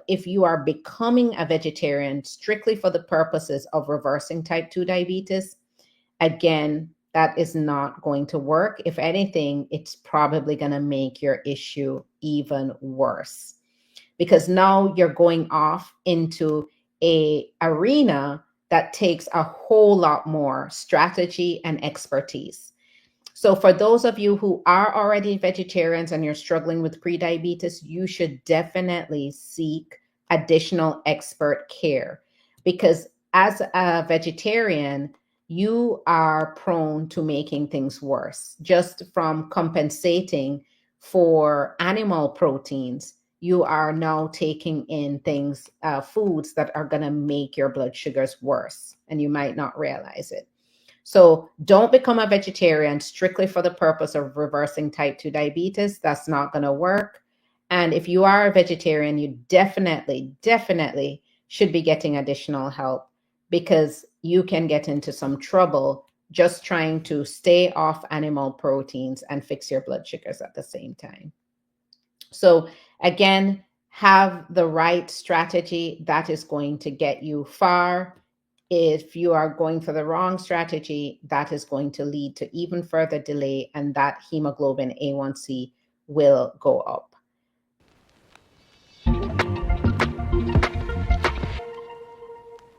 if you are becoming a vegetarian strictly for the purposes of reversing type 2 diabetes, again, that is not going to work. If anything, it's probably going to make your issue even worse, because now you're going off into a arena that takes a whole lot more strategy and expertise. So for those of you who are already vegetarians and you're struggling with prediabetes, you should definitely seek additional expert care, because as a vegetarian, you are prone to making things worse just from compensating for animal proteins. You are now taking in things, foods that are going to make your blood sugars worse, and you might not realize it. So don't become a vegetarian strictly for the purpose of reversing type 2 diabetes. That's not going to work. And if you are a vegetarian, you definitely should be getting additional help, because you can get into some trouble just trying to stay off animal proteins and fix your blood sugars at the same time. So again, have the right strategy. That is going to get you far. If you are going for the wrong strategy, that is going to lead to even further delay, and that hemoglobin A1C will go up.